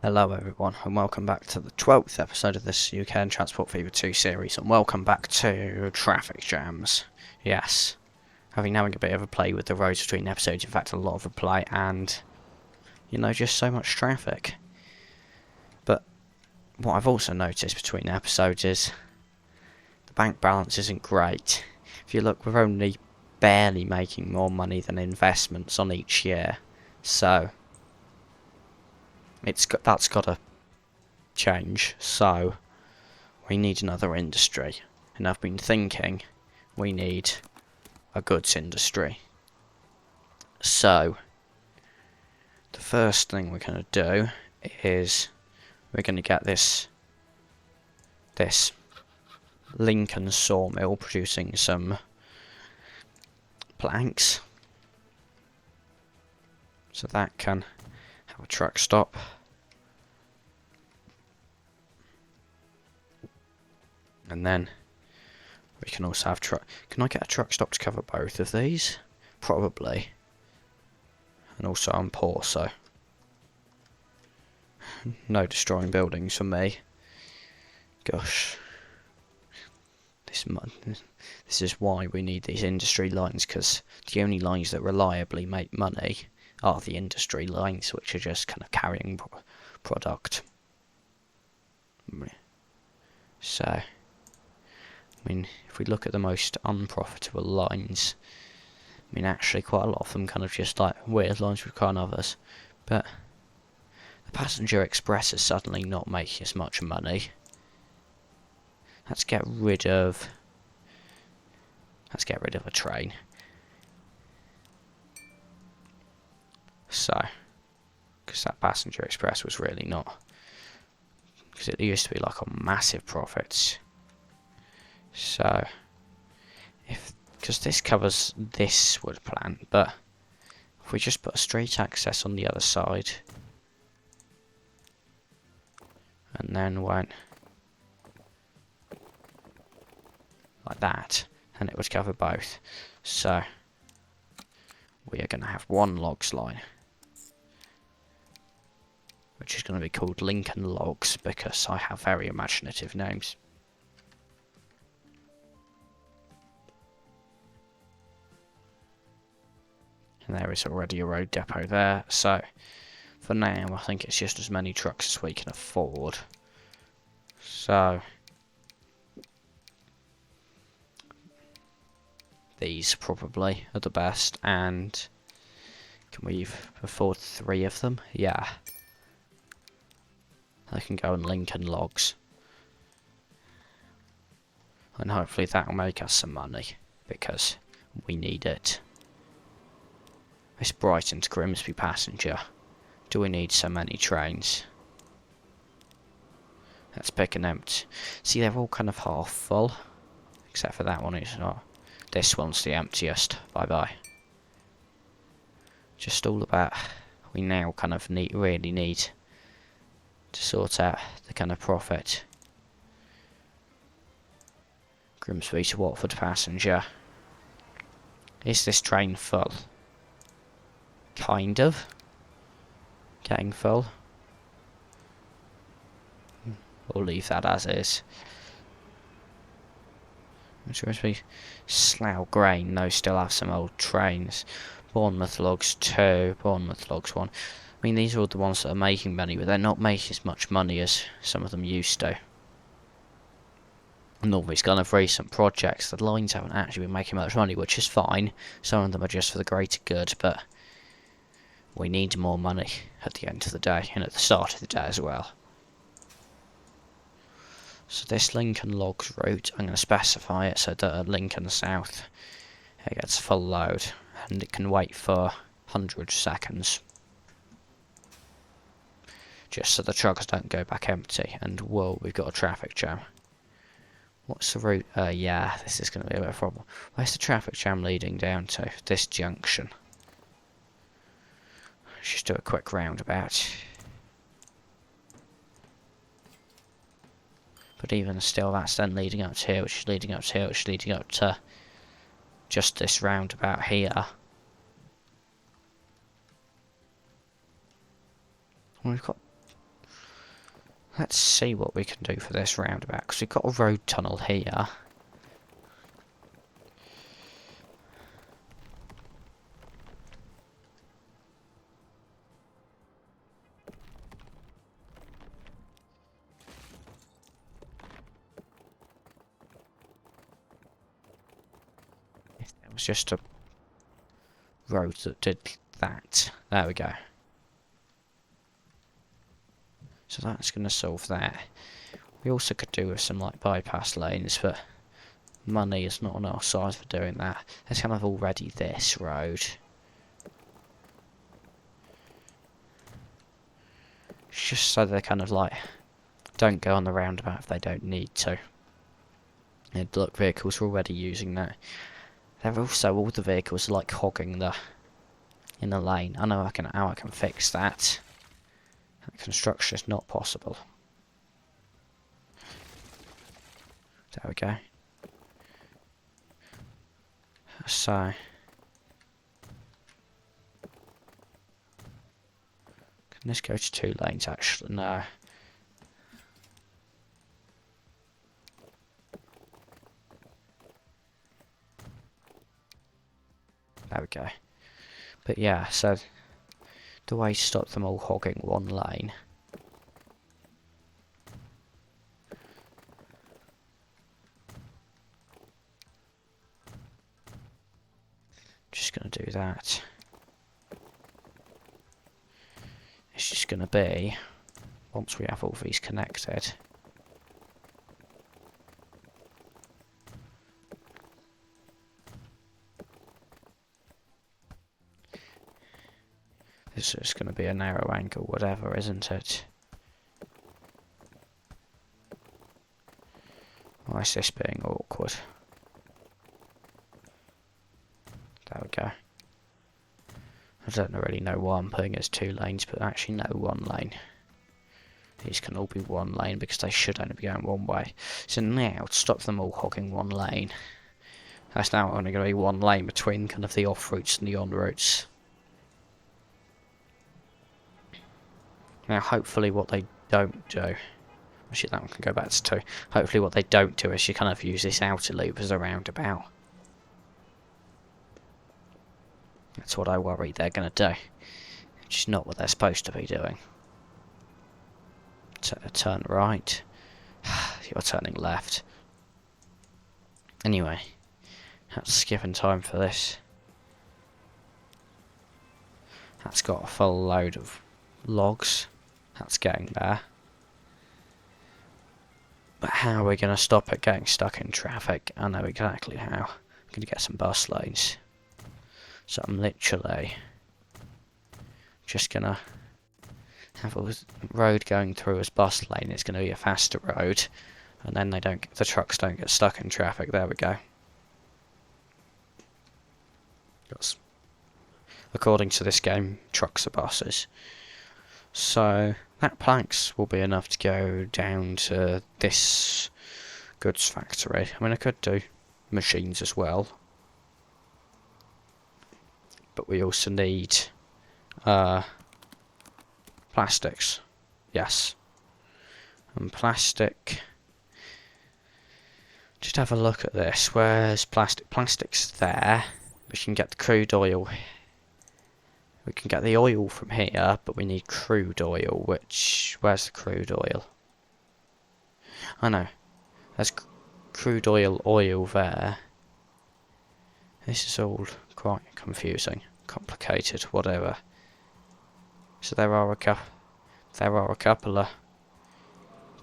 Hello everyone and welcome back to the 12th episode of this UK Transport Fever 2 series, and welcome back to traffic jams. Yes, having a bit of a play with the roads between episodes, in fact a lot of a play, and just so much traffic. But what I've also noticed between episodes is the bank balance isn't great. If you look, we're only barely making more money than investments on each year, so that's got to change. So we need another industry, and I've been thinking we need a goods industry. So the first thing we're going to do is we're going to get this Lincoln sawmill producing some planks, so that can have a truck stop. And then we can also have truck. Can I get a truck stop to cover both of these? Probably. And also I'm poor, so no destroying buildings for me. Gosh. This is why we need these industry lines, because the only lines that reliably make money are the industry lines, which are just kind of carrying product. So, I mean, if we look at the most unprofitable lines, I mean, actually quite a lot of them kind of just like weird lines with car others, but the passenger express is suddenly not making as much money. Let's get rid of a train. So, because that passenger express was really not, because it used to be like a massive profits. So, because this covers this wood plant, but if we just put a street access on the other side, and then went like that, and it would cover both. So we are going to have one logs line, which is going to be called Lincoln Logs, because I have very imaginative names. And there is already a road depot there, so for now I think it's just as many trucks as we can afford. So these probably are the best, and can we afford 3 of them? Yeah. They can go on Lincoln Logs. And hopefully that will make us some money, because we need it. This Brighton to Grimsby passenger. Do we need so many trains? Let's pick an empty. See, they're all kind of half full, except for that one, it's not. This one's the emptiest. Bye bye. Just all about, we now kind of really need to sort out the kind of profit. Grimsby to Watford passenger. Is this train full? Kind of. Getting full. We'll leave that as is. Grimsby, Slough Grain, those still have some old trains. Bournemouth Logs 2, Bournemouth Logs 1. I mean, these are all the ones that are making money, but they're not making as much money as some of them used to. And all these kind of recent projects, the lines haven't actually been making much money, which is fine. Some of them are just for the greater good, but we need more money at the end of the day, and at the start of the day as well. So this Lincoln Logs route, I'm going to specify it so that at Lincoln South it gets full load, and it can wait for 100 seconds. Just so the trucks don't go back empty, and whoa, we've got a traffic jam. What's the route? Yeah, this is going to be a bit of a problem. Where's the traffic jam leading down to? This junction. Let's just do a quick roundabout. But even still, that's then leading up to here, which is leading up to here, which is leading up to just this roundabout here. We've got Let's see what we can do for this roundabout, because we've got a road tunnel here. If there was just a road that did that. There we go. So that's going to solve that. We also could do with some like bypass lanes, but money is not on our side for doing that. Let's kind of already this road. Just so they kind of like don't go on the roundabout if they don't need to. And look, vehicles are already using that. They're also, all the vehicles are like hogging the in the lane. I know how I can fix that. Construction is not possible. There we go. So can this go to 2 lanes actually? No. There we go. But yeah, so the way to stop them all hogging 1 lane. Just gonna do that. It's just gonna be, once we have all these connected, this is going to be a narrow angle, whatever, isn't it? Why is this being awkward? There we go. I don't really know why I'm putting it as 2 lanes, but actually no, 1 lane. These can all be 1 lane because they should only be going 1 way. So now, to stop them all hogging 1 lane, that's now only going to be 1 lane between kind of the off routes and the on routes. Now hopefully what they don't do, actually that one can go back to 2, hopefully what they don't do is you kind of use this outer loop as a roundabout. That's what I worry they're going to do, which is not what they're supposed to be doing. Turn right, you're turning left. Anyway, that's skipping time for this. That's got a full load of logs. That's getting there. But how are we going to stop it getting stuck in traffic? I know exactly how. I'm going to get some bus lanes. So I'm literally just going to have a road going through as bus lane. It's going to be a faster road. And then the trucks don't get stuck in traffic. There we go. According to this game, trucks are buses. So that planks will be enough to go down to this goods factory. I mean, I could do machines as well, but we also need plastics. Yes, and plastic. Just have a look at this. Where's plastic? Plastic's there. We can get the crude oil. We can get the oil from here, but we need crude oil, where's the crude oil? I know. There's crude oil there. This is all quite confusing, complicated, whatever. So there are a couple of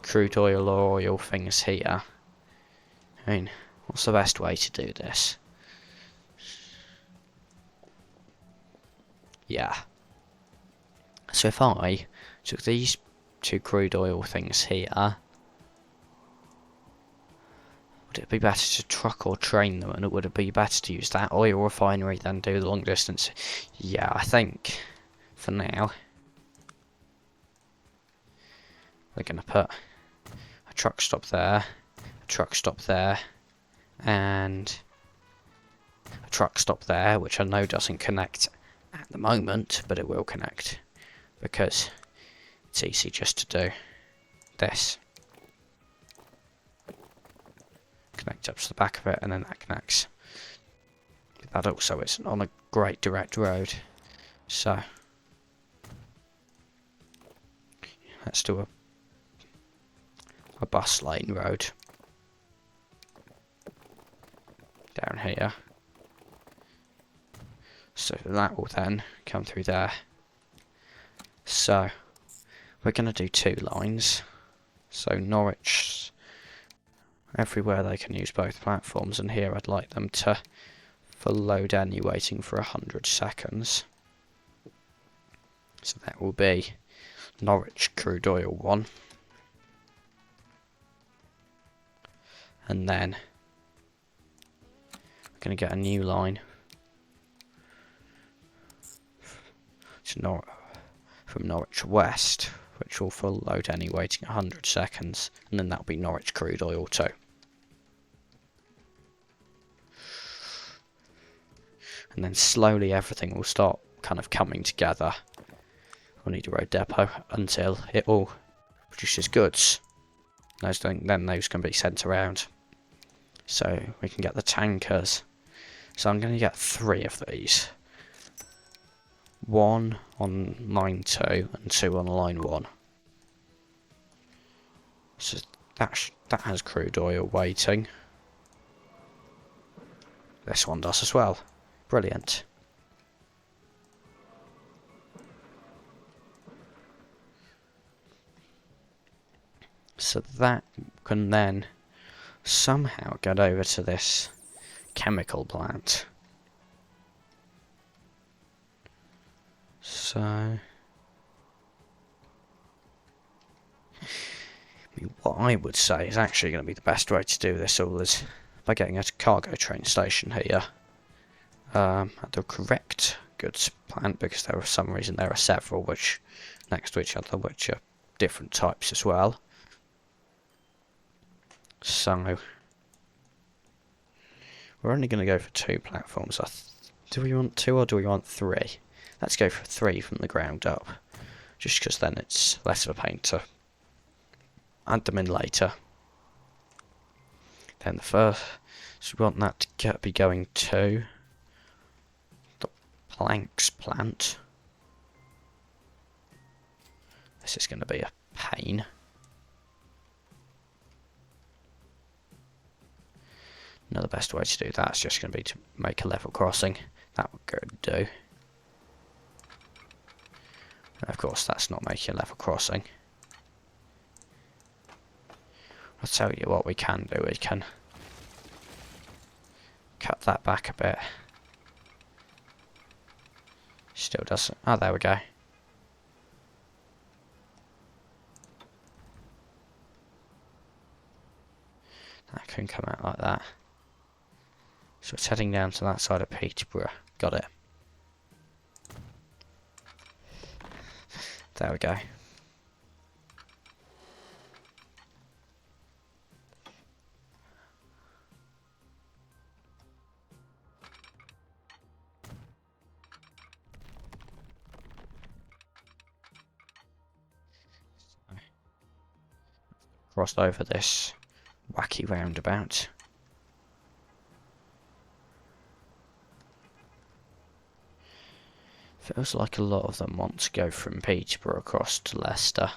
crude oil things here. I mean, what's the best way to do this? Yeah. So if I took these 2 crude oil things here, would it be better to truck or train them? And would it be better to use that oil refinery than do the long distance? Yeah, I think for now we're going to put a truck stop there, a truck stop there, and a truck stop there, which I know doesn't connect at the moment, but it will connect because it's easy just to do. this. Connect up to the back of it, and then that connects. That also isn't on a great direct road. So let's do a bus lane road down here. So that will then come through there. So we're going to do 2 lines. So Norwich, everywhere they can use both platforms, and here I'd like them to, for load any, waiting for 100 seconds. So that will be Norwich crude oil 1. And then we're going to get a new line to from Norwich West, which will full load any, waiting 100 seconds, and then that'll be Norwich crude oil 2. And then slowly everything will start kind of coming together. We'll need a road depot until it all produces goods. Then those can be sent around. So we can get the tankers. So I'm going to get 3 of these. 1 on line 2 and 2 on line 1. So that has crude oil waiting. This one does as well. Brilliant. So that can then somehow get over to this chemical plant. So what I would say is actually going to be the best way to do this all is by getting a cargo train station here at the correct goods plant, because there for some reason there are several which next to each other which are different types as well. So we're only going to go for 2 platforms. Do we want 2 or do we want 3? Let's go for 3 from the ground up, just because then it's less of a pain to add them in later. Then the first, so we want that to be going to the planks plant. This is going to be a pain. Now the best way to do that is just going to be to make a level crossing. That would go do. And of course that's not making a level crossing. I'll tell you what we can do. We can cut that back a bit. Still doesn't. Oh, there we go. That can come out like that. So it's heading down to that side of Peterborough. Got it. There we go. Crossed over this wacky roundabout. Feels like a lot of them want to go from Peterborough across to Leicester.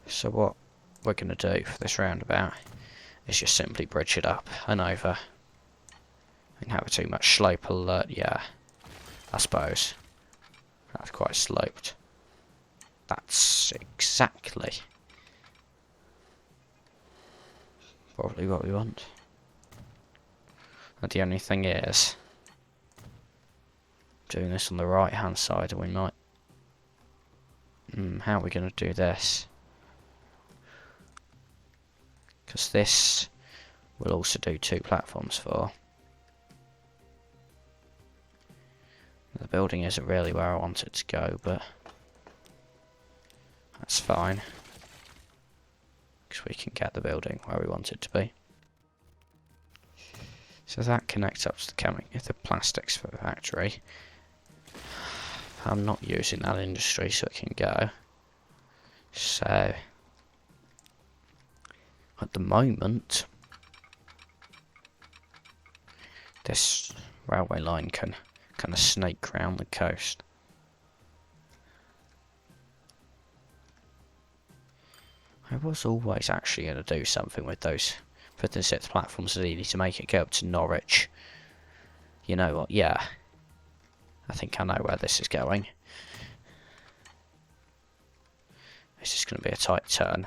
So what we're going to do for this roundabout is just simply bridge it up and over. And have too much slope alert, yeah. I suppose. That's quite sloped. That's exactly probably what we want. And the only thing is, doing this on the right hand side, and we might... how are we going to do this? Because this will also do 2 platforms for. The building isn't really where I want it to go, but that's fine. Because we can get the building where we want it to be. So that connects up to the plastics factory. I'm not using that industry, so it can go. So, at the moment, this railway line can kind of snake round the coast. I was always actually going to do something with those 5th and 6th platforms needed to make it go up to Norwich. You know what? Yeah. I think I know where this is going. This is going to be a tight turn.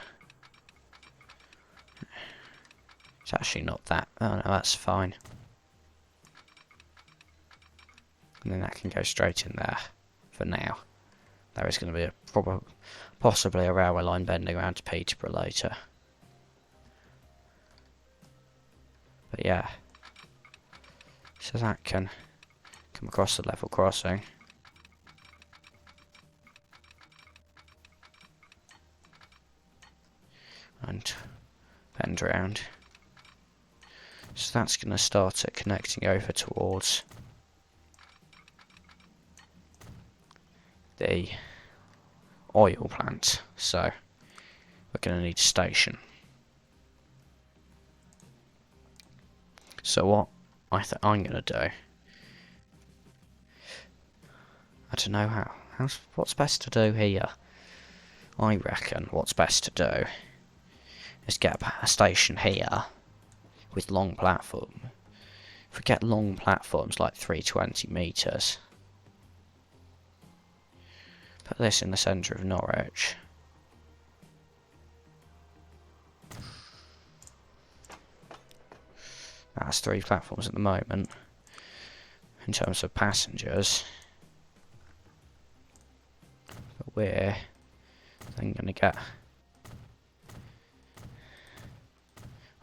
It's actually not that. Oh no, that's fine. And then that can go straight in there for now. There is going to be a possibly a railway line bending around to Peterborough later. But yeah. So that can come across the level crossing. And bend around. So that's going to start it connecting over towards the oil plant. So we're going to need a station. So what I'm going to do, I don't know what's best to do here. I reckon what's best to do is get a station here with long platform. If we get long platforms like 320 meters, put this in the centre of Norwich. That's 3 platforms at the moment. In terms of passengers, but we're then going to get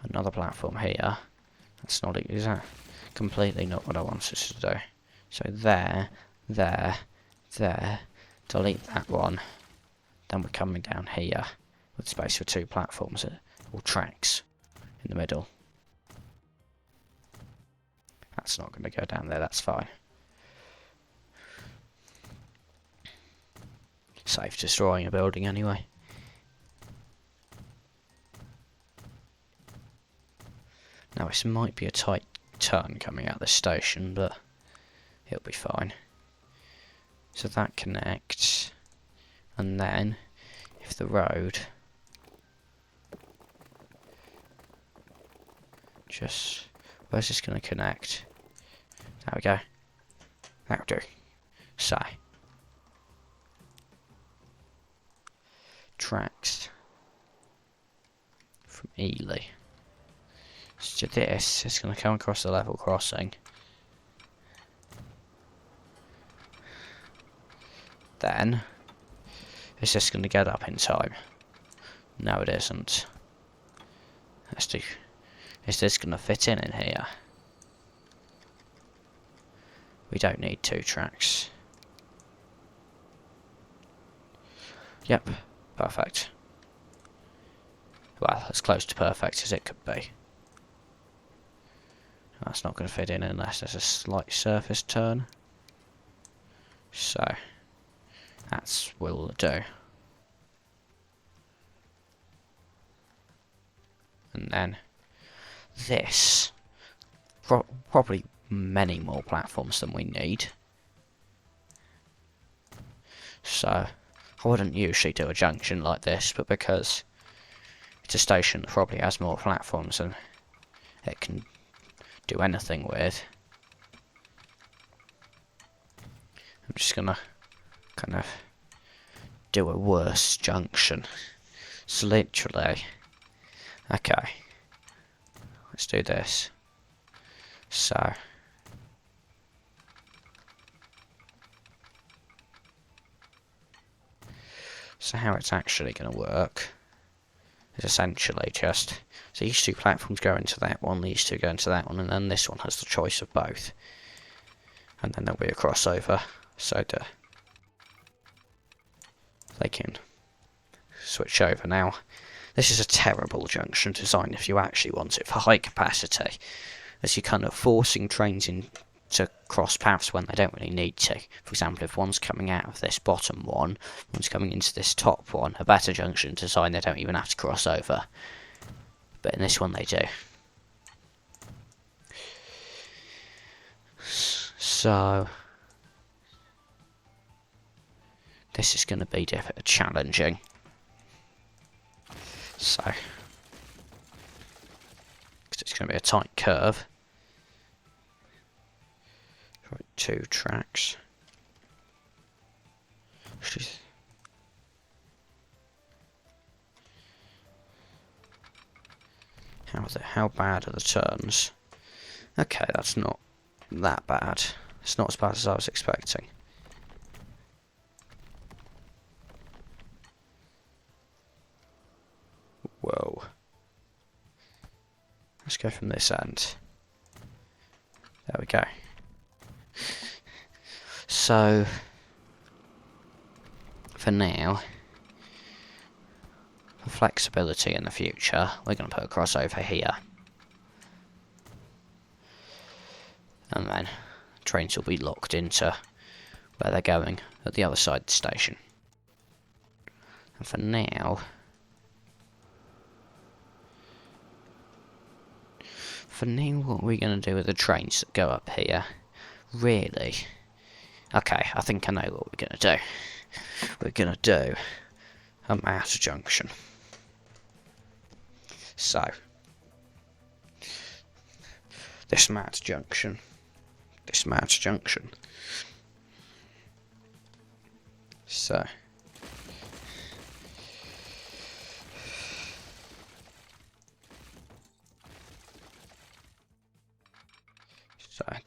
another platform here. That's not completely not what I wanted to do. So there, delete that one. Then we're coming down here with space for 2 platforms or tracks in the middle. That's not going to go down there, that's fine. Safe destroying a building anyway. Now this might be a tight turn coming out of the station, but it'll be fine. So that connects, and then if the road just, where's this going to connect? There we go. That'll do. So tracks from Ely. So this is going to come across the level crossing. Then is this going to get up in time? No, it isn't. Let's do. Is this going to fit in here? We don't need 2 tracks. Yep, perfect. Well, as close to perfect as it could be. That's not going to fit in unless there's a slight surface turn. So that's will do. And then this, probably many more platforms than we need. So I wouldn't usually do a junction like this, but because it's a station that probably has more platforms than it can do anything with, I'm just gonna kind of do a worse junction. So literally, okay, let's do this. So how it's actually going to work is essentially just, so these 2 platforms go into that one, these 2 go into that one, and then this one has the choice of both. And then there'll be a crossover, so they can switch over. Now, this is a terrible junction design if you actually want it for high capacity, as you're kind of forcing trains in to cross paths when they don't really need to. For example, if one's coming out of this bottom one, one's coming into this top one, a better junction design, they don't even have to cross over. But in this one they do. So this is going to be challenging. So, because it's going to be a tight curve. Right, 2 tracks. How bad are the turns? Okay, that's not that bad. It's not as bad as I was expecting. Whoa. Let's go from this end. There we go. So, for now, for flexibility in the future, we're going to put a crossover here. And then trains will be locked into where they're going at the other side of the station. And for now, what are we going to do with the trains that go up here? Really? Okay, I think I know what we're going to do. We're going to do a mass junction. So, this mass junction. So,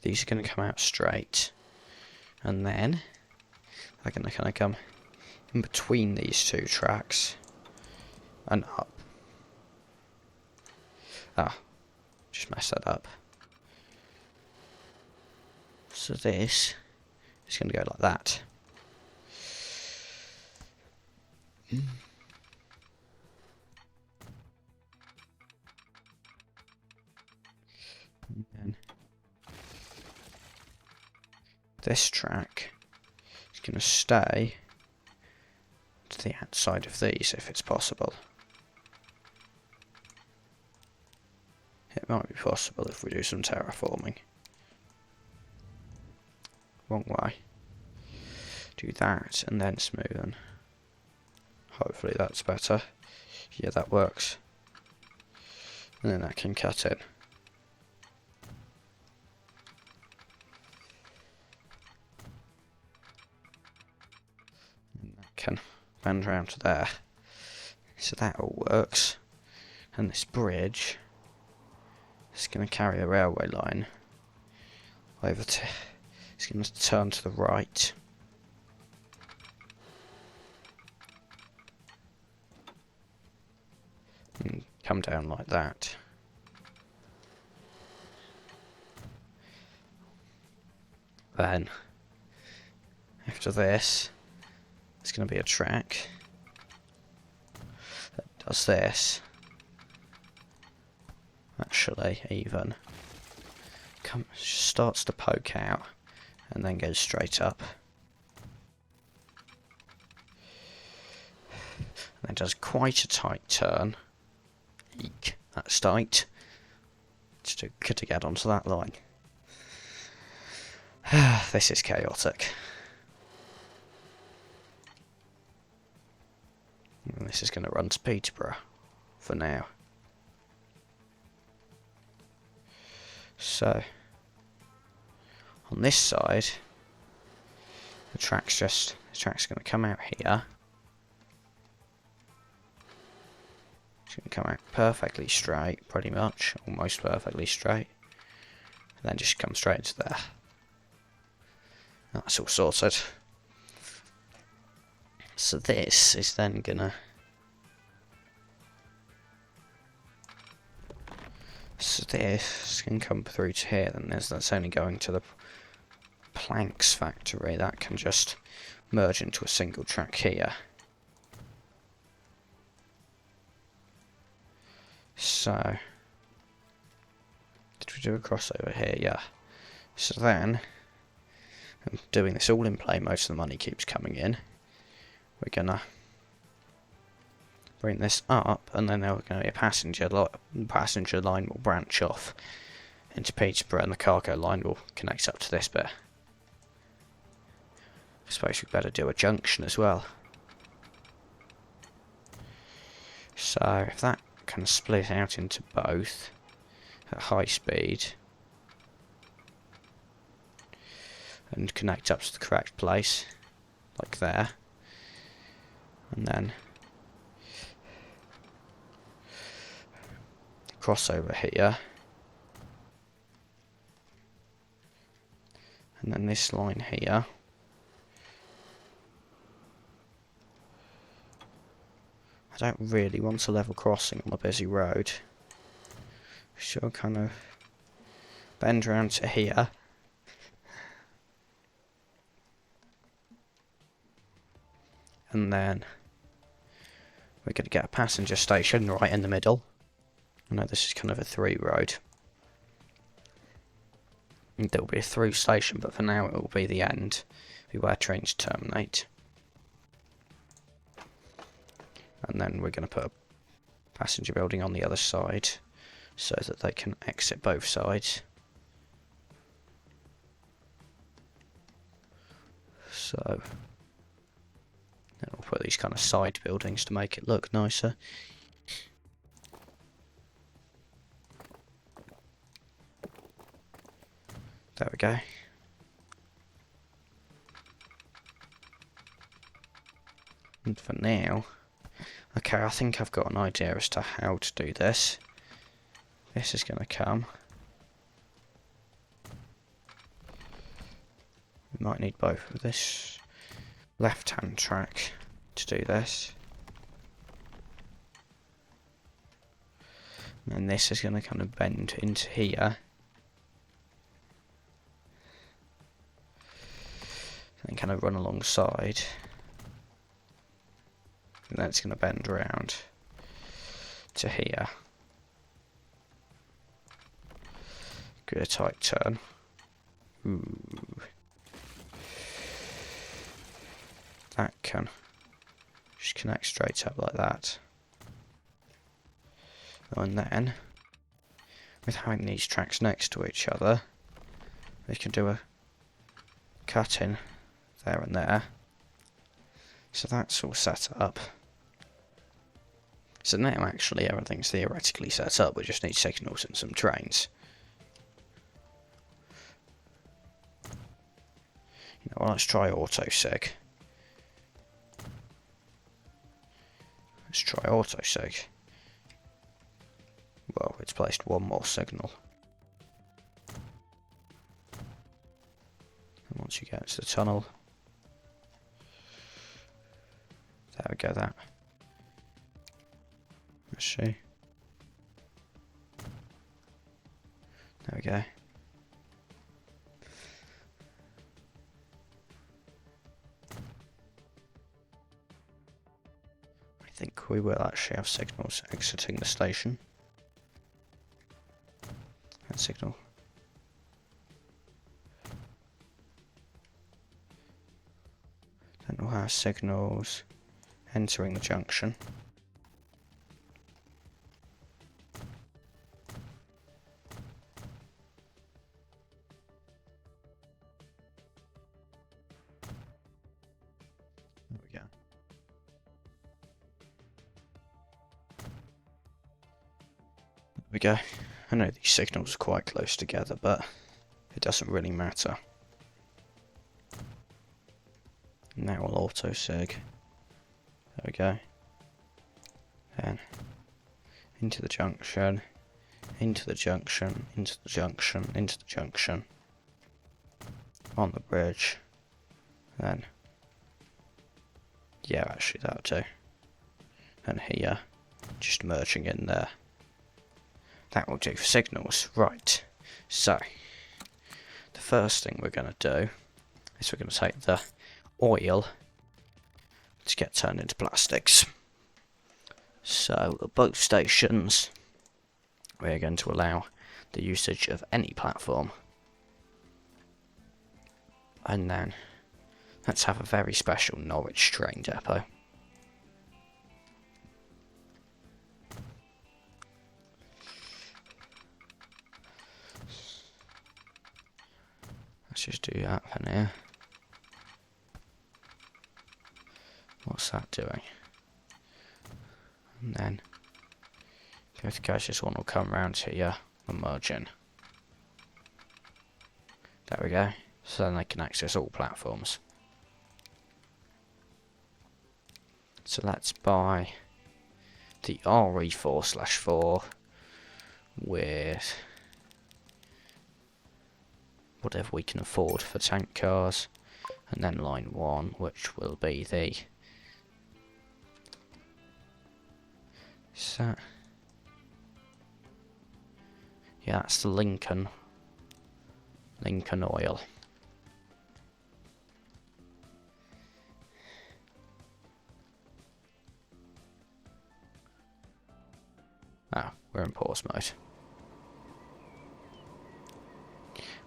these are going to come out straight, and then they're going to kind of come in between these 2 tracks and up. Just messed that up. So this is going to go like that. And then this track is going to stay to the outside of these if it's possible. It might be possible if we do some terraforming. Wrong way. Do that and then smoothen. Hopefully that's better. Yeah, that works. And then I can cut it. And that can bend around to there. So that all works. And this bridge is going to carry a railway line over to... It's going to turn to the right. And come down like that. Then, after this, it's going to be a track that does this. Actually, even starts to poke out and then goes straight up. And then does quite a tight turn. Eek, that's tight. To get onto that line. This is chaotic. And this is going to run to Peterborough for now. So, on this side, the track's going to come out here. It's going to come out perfectly straight, pretty much, almost perfectly straight. And then just come straight into there. That's all sorted. So this is then gonna... So this can come through to here, then that's only going to the planks factory. That can just merge into a single track here. So, did we do a crossover here? Yeah. So then, I'm doing this all in play, most of the money keeps coming in. We're gonna bring this up, and then there's going to be a passenger line will branch off into Peterborough, and the cargo line will connect up to this bit. I suppose we better do a junction as well. So if that can split out into both at high speed and connect up to the correct place, like there, and then cross over here, and then this line here. I don't really want a level crossing on a busy road, so I'll kind of bend around to here. And then we're going to get a passenger station right in the middle. I know this is kind of a through road. And there will be a through station, but for now it will be the end. Be where trains terminate. And then we're going to put a passenger building on the other side so that they can exit both sides. So then we'll put these kind of side buildings to make it look nicer. There we go. And for now, okay, I think I've got an idea as to how to do this. This is going to come. We might need both of this left-hand track to do this. And this is going to kind of bend into here. And kind of run alongside. And then it's going to bend around to here. Give it a tight turn. Ooh. That can just connect straight up like that. And then, with having these tracks next to each other, we can do a cut in there and there. So that's all set up. So now actually everything's theoretically set up, we just need signals and some trains. You know, let's try autosig. Let's try autosig. Well, it's placed one more signal. And once you get into the tunnel, there we go, that. Let's see. There we go. I think we will actually have signals exiting the station. And signal. Then we'll have signals entering the junction. There we go. There we go. I know these signals are quite close together, but it doesn't really matter. Now we'll autosig. There we go. Then into the junction, into the junction, into the junction, into the junction. On the bridge. Then, yeah, actually that'll do. And here, just merging in there. That will do for signals. Right. So, the first thing we're going to do is we're going to take the oil to get turned into plastics. So, at both stations, we're going to allow the usage of any platform. And then let's have a very special Norwich train depot. Let's just do that for now. What's that doing? And then both guys, this one will come around here and merge in. There we go. So then they can access all platforms. So let's buy the RE4/4 with whatever we can afford for tank cars, and then line 1, which will be the yeah, that's the Lincoln Oil. Oh, we're in pause mode.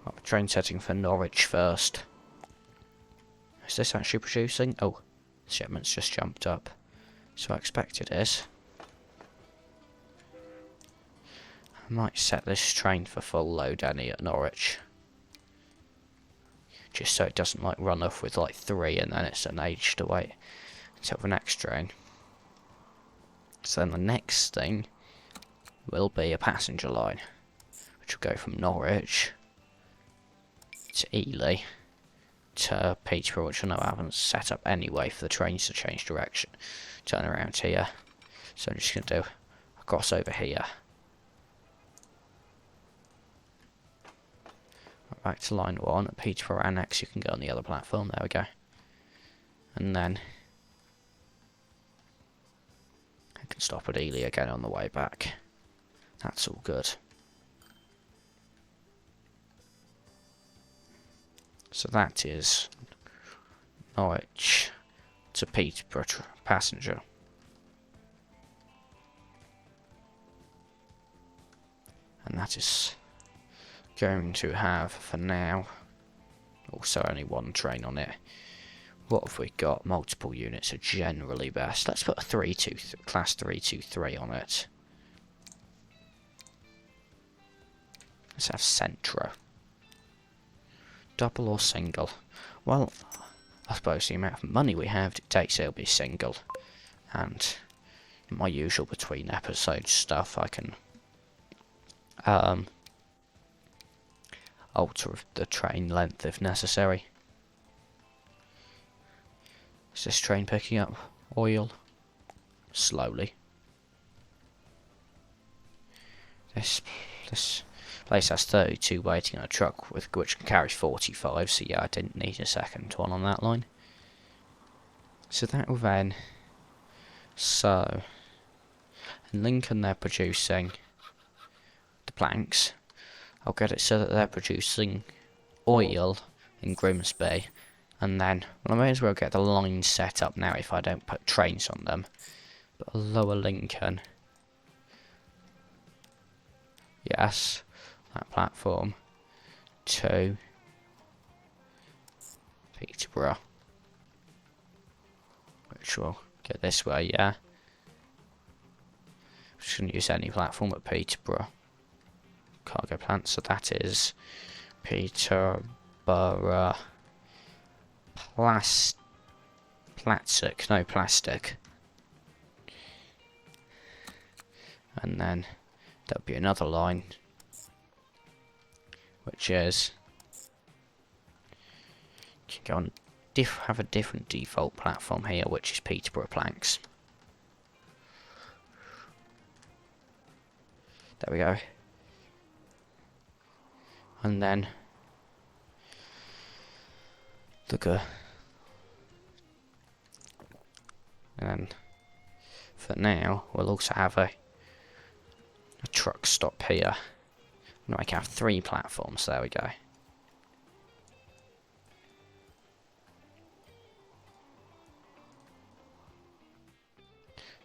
Well, train setting for Norwich first. Is this actually producing? Oh, shipment's just jumped up. So I expect it is. I might set this train for full load any at Norwich. Just so it doesn't like run off with like 3 and then it's an age to wait until the next train. So then the next thing will be a passenger line, which will go from Norwich to Ely to Peterborough, which I know I haven't set up anyway for the trains to change direction. Turn around here. So I'm just going to do a crossover here. Back to line 1 at Peterborough Annex, you can go on the other platform, there we go. And then I can stop at Ely again on the way back. That's all good. So that is Norwich to Peterborough passenger. And that is going to have, for now, also only 1 train on it. What have we got? Multiple units are generally best. Let's put a class 323 on it. Let's have Centro. Double or single? Well, I suppose the amount of money we have dictates it'll be single. And in my usual between episode stuff, I can alter the train length if necessary. Is this train picking up oil? Slowly. This place has 32 waiting on a truck which can carry 45, so yeah, I didn't need a second one on that line. So that will then... So... in Lincoln they're producing the planks. I'll get it so that they're producing oil in Grimsby, and then, well, I may as well get the line set up now if I don't put trains on them. But Lower Lincoln, yes, that platform, to Peterborough, which will get this way, yeah. Shouldn't use any platform at Peterborough cargo plant, so that is Peterborough plastic. And then there'll be another line, which is you can go on have a different default platform here, which is Peterborough planks. There we go. And then and then for now we'll also have a truck stop here. And I can have 3 platforms, there we go.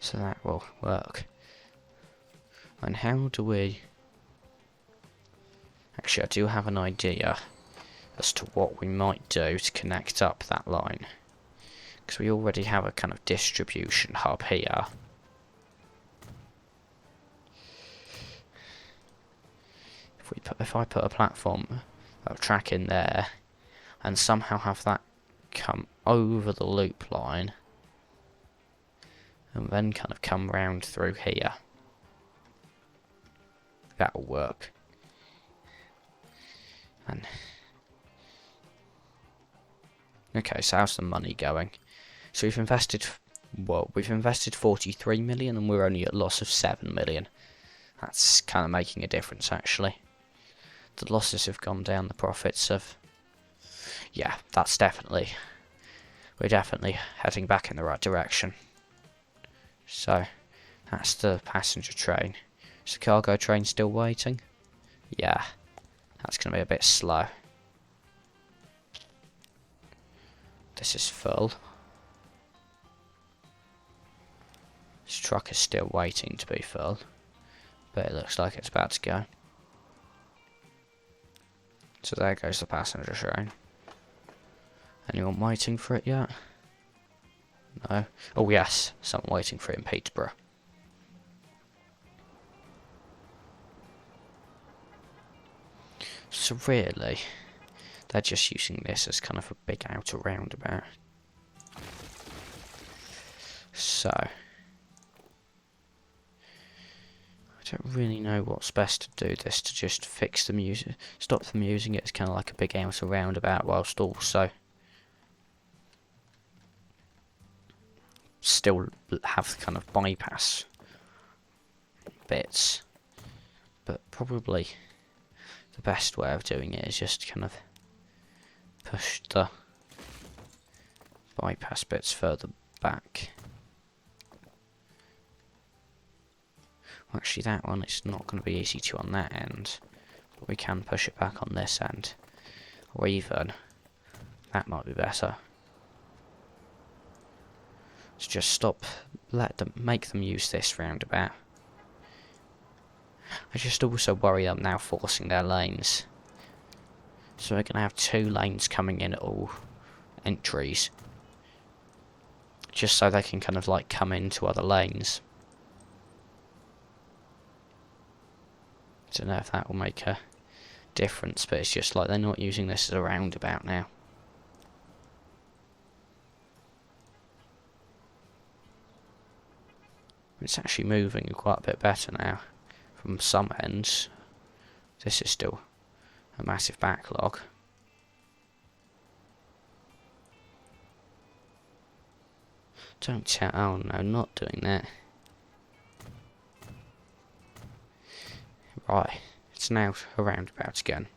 So that will work. And how do we... Actually, I do have an idea as to what we might do to connect up that line. Because we already have a kind of distribution hub here. If I put a platform, a track in there, and somehow have that come over the loop line, and then kind of come round through here, that'll work. And okay, so how's the money going? So we've invested 43 million and we're only at loss of 7 million. That's kind of making a difference, actually. The losses have gone down, the profits have... Yeah, that's definitely... We're definitely heading back in the right direction. So, that's the passenger train. Is the cargo train still waiting? Yeah, that's going to be a bit slow. This is full. This truck is still waiting to be full, but it looks like it's about to go. So there goes the passenger train. Anyone waiting for it yet? No. Oh yes, someone waiting for it in Peterborough. So really, they're just using this as kind of a big outer roundabout. So, I don't really know what's best to do this to just fix them using, stop them using it as kind of like a big outer roundabout, whilst also still have kind of bypass bits. But probably the best way of doing it is just kind of push the bypass bits further back. Well, actually that one is not going to be easy to on that end, but we can push it back on this end, or even that might be better. So just make them use this roundabout. I just also worry I'm now forcing their lanes. So we're going to have 2 lanes coming in at all entries, just so they can kind of like come into other lanes. I don't know if that will make a difference, but it's just like they're not using this as a roundabout now. It's actually moving quite a bit better now from some ends. This is still a massive backlog. Don't tell... Oh no, not doing that. Right, it's now a roundabout again.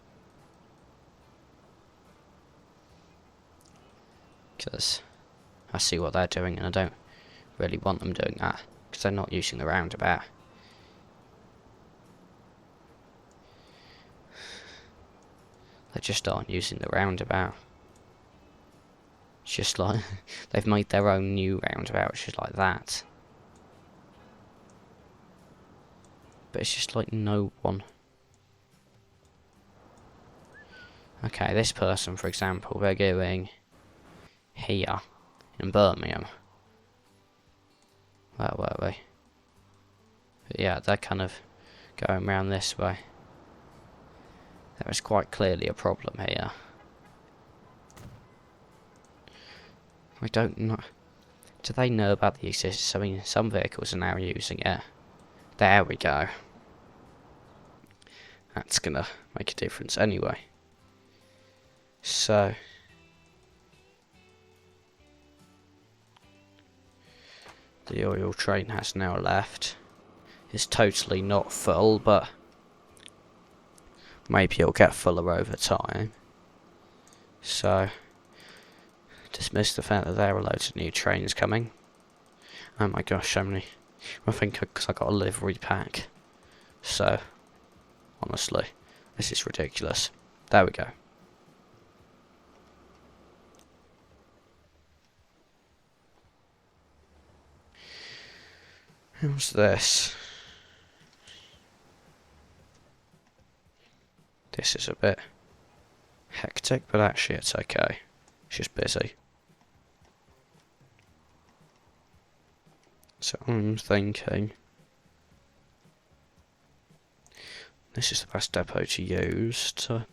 Because I see what they're doing and I don't really want them doing that, because they're not using the roundabout. They just aren't using the roundabout. It's just like they've made their own new roundabout, which is like that. But it's just like no one. Okay, this person, for example, they're going here in Birmingham. Where were they? But yeah, they're kind of going around this way. There is quite clearly a problem here. I don't know. Do they know about the existence? I mean, some vehicles are now using it. There we go. That's gonna make a difference anyway. So, the oil train has now left. It's totally not full, but maybe it'll get fuller over time. So, dismiss the fact that there are loads of new trains coming. Oh my gosh, so many. I think because I got a livery pack. So, honestly, this is ridiculous. There we go. How's this? This is a bit hectic, but actually it's okay. It's just busy. So I'm thinking this is the best depot to use to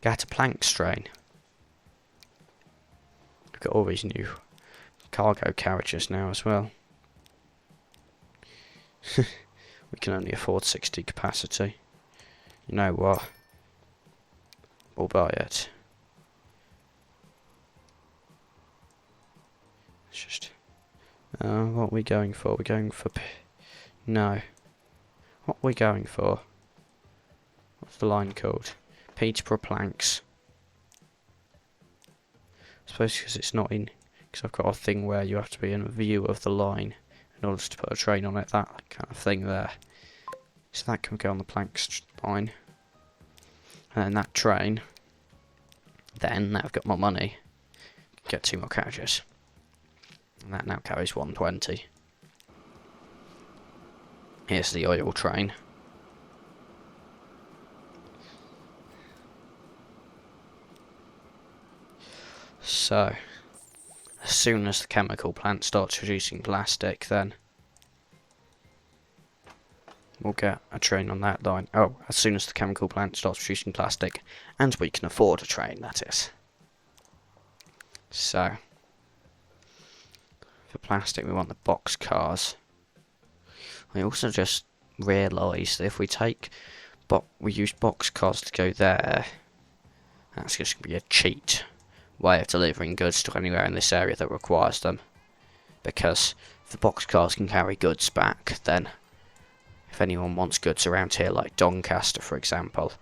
get a plank strain. We've got all these new cargo carriages now as well. We can only afford 60 capacity. You know what? We'll buy it. It's just... what are we going for? We're going for... No. What are we going for? What's the line called? Peterborough planks. I suppose because it's not in... Because I've got a thing where you have to be in a view of the line in order to put a train on it. That kind of thing there. So that can go on the planks line. And then that train... Then, now I've got more money. Get 2 more carriages. And that now carries 120. Here's the oil train. So, as soon as the chemical plant starts producing plastic, then we'll get a train on that line. Oh, as soon as the chemical plant starts producing plastic, and we can afford a train, that is. So, for plastic, we want the box cars. I also just realised that if we use box cars to go there, that's just going to be a cheat way of delivering goods to anywhere in this area that requires them. Because if the box cars can carry goods back, then if anyone wants goods around here, like Doncaster for example,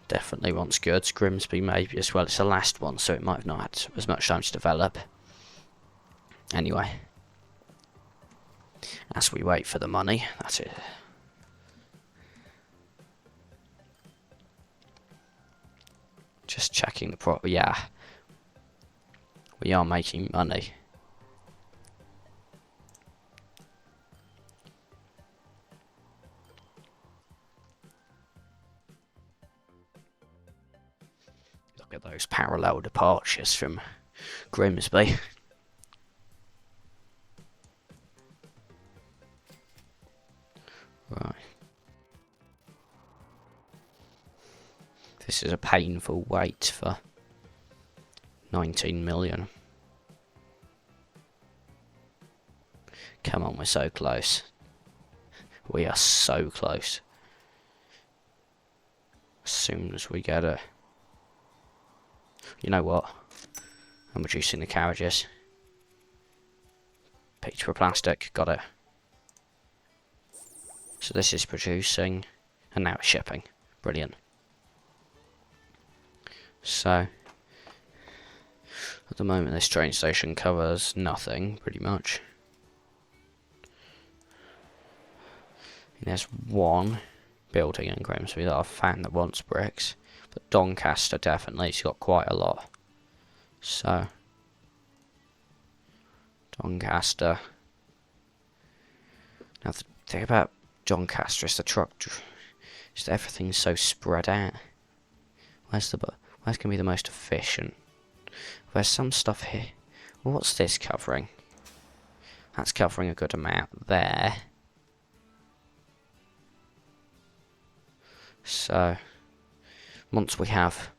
definitely wants goods. Grimsby maybe as well. It's the last one, so it might have not had as much time to develop. Anyway, as we wait for the money, that's it. Just checking the yeah. We are making money. Look at those parallel departures from Grimsby. Right. This is a painful wait for 19 million. Come on, we're so close. We are so close. As soon as we get it. You know what? I'm reducing the carriages. Peterborough plastic, got it. So this is producing, and now it's shipping. Brilliant. So, at the moment this train station covers nothing, pretty much. There's one building in Grimsby that I've found that wants bricks, but Doncaster definitely has got quite a lot. So, Doncaster. Now the thing about Doncaster is the truck, just everything's so spread out. Where's going to be the most efficient? There's some stuff here. What's this covering? That's covering a good amount there. So, once we have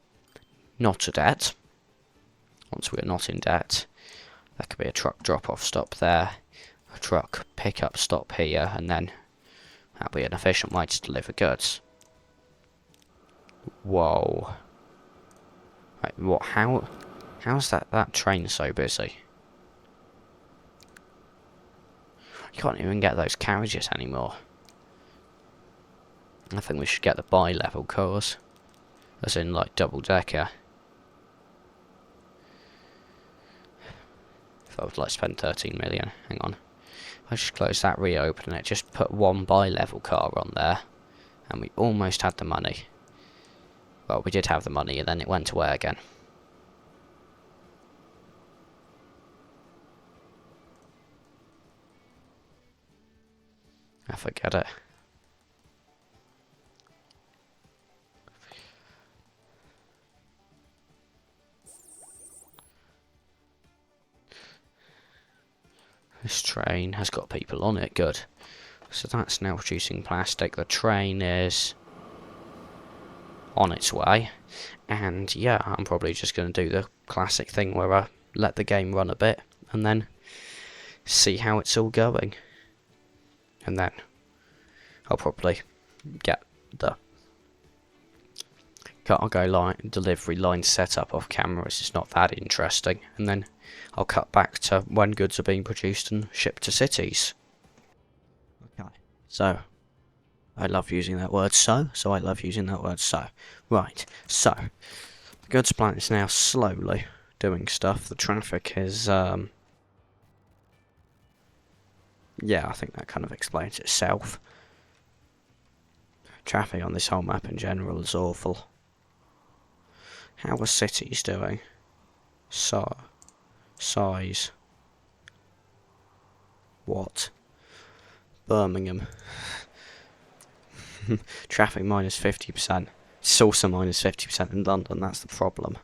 not a debt, once we are not in debt, there could be a truck drop-off stop there, a truck pick-up stop here, and then that'll be an efficient way to deliver goods. Whoa. Right, what? How's that train so busy? You can't even get those carriages anymore. I think we should get the bi-level cars, as in like double-decker. If I would like spend 13 million, hang on. I just close that, reopen it, just put one bi-level car on there, and we almost had the money. Well, we did have the money, and then it went away again. I forget it. This train has got people on it, good. So that's now producing plastic. The train is on its way. And yeah, I'm probably just going to do the classic thing where I let the game run a bit and then see how it's all going. And then I'll probably get the cargo delivery line set up off camera. It's not that interesting. And then I'll cut back to when goods are being produced and shipped to cities. Okay, so I love using that word so I love using that word so. Right, so the goods plant is now slowly doing stuff. The traffic is yeah, I think that kind of explains itself. Traffic on this whole map in general is awful. How are cities doing? Size. What? Birmingham. Traffic minus 50%. It's also minus 50% in London, that's the problem.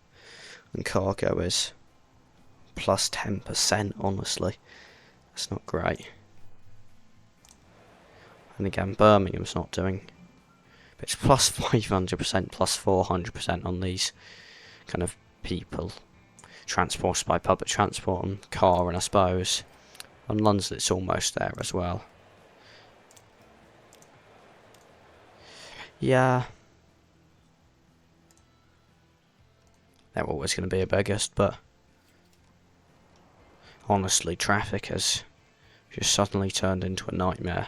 And cargo is plus 10%, honestly. That's not great. And again, Birmingham's not doing... It's plus 500%, plus 400% on these kind of people transported by public transport and car, and I suppose on London it's almost there as well. Yeah, they're always going to be a biggest, but honestly, traffic has just suddenly turned into a nightmare.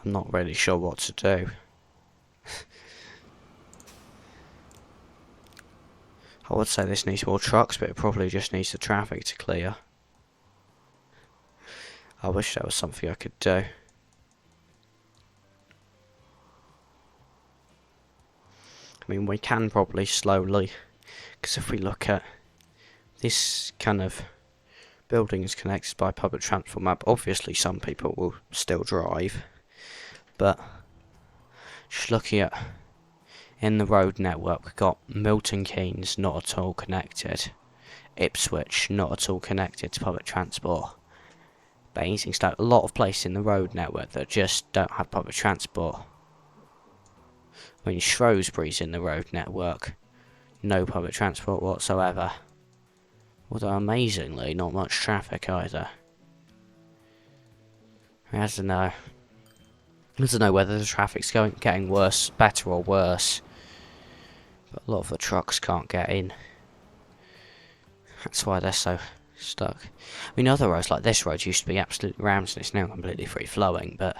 I'm not really sure what to do. I would say this needs more trucks, but it probably just needs the traffic to clear. I wish there was something I could do. I mean, we can probably slowly, because if we look at this kind of building is connected by public transport map, obviously some people will still drive, but just looking at in the road network, we've got Milton Keynes not at all connected, Ipswich not at all connected to public transport, Basingstoke, a lot of places in the road network that just don't have public transport. I mean, Shrewsbury's in the road network, no public transport whatsoever. Although amazingly, not much traffic either. I don't know. I don't know whether the traffic's getting worse, better or worse. But a lot of the trucks can't get in. That's why they're so stuck. I mean, other roads like this road used to be absolutely rammed and it's now completely free flowing, but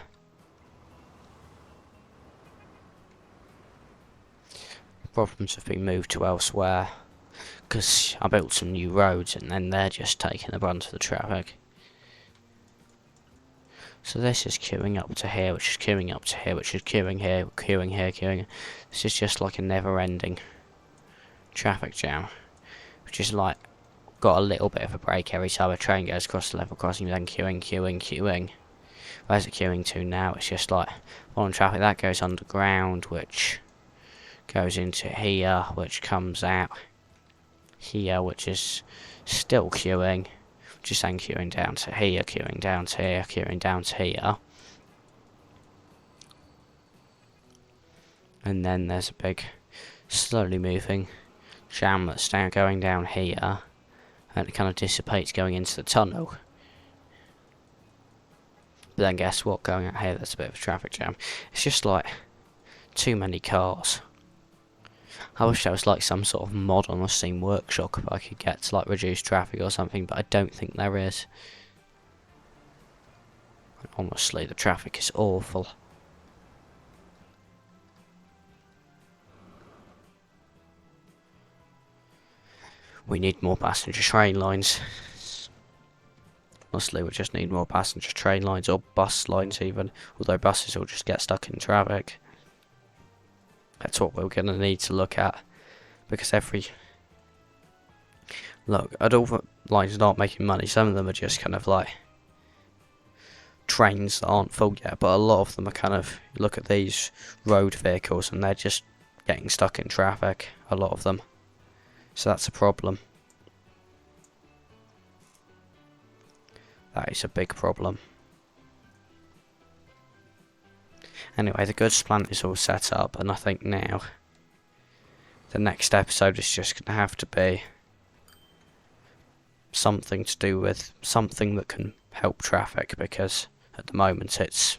problems have been moved to elsewhere. Because I built some new roads and then they're just taking the brunt of the traffic. So this is queuing up to here, which is queuing up to here, which is queuing here, queuing here, queuing. This is just like a never-ending traffic jam, which is like got a little bit of a break every time a train goes across the level crossing, then queuing. Where's it queuing to now? It's just like on traffic that goes underground, which goes into here, which comes out here, which is still queuing. Just saying queuing down to here, queuing down to here, queuing down to here. And then there's a big, slowly moving jam that's going down here. And it kind of dissipates going into the tunnel. But then guess what, going out here there's a bit of a traffic jam. It's just like, too many cars. I wish there was like some sort of mod on the Steam Workshop I could get to like reduce traffic or something, but I don't think there is. Honestly, the traffic is awful. We need more passenger train lines. Honestly, we just need more passenger train lines or bus lines even, although buses will just get stuck in traffic. That's what we're going to need to look at, because look, all the lines aren't making money. Some of them are just kind of like trains that aren't full yet, but a lot of them are kind of, look at these road vehicles and they're just getting stuck in traffic, a lot of them. So that's a problem. That is a big problem. Anyway, the goods plant is all set up, and I think now the next episode is just going to have to be something to do with something that can help traffic, because at the moment it's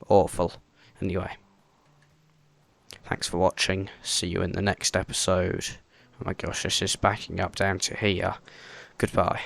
awful. Anyway, thanks for watching. See you in the next episode. Oh my gosh, this is backing up down to here. Goodbye.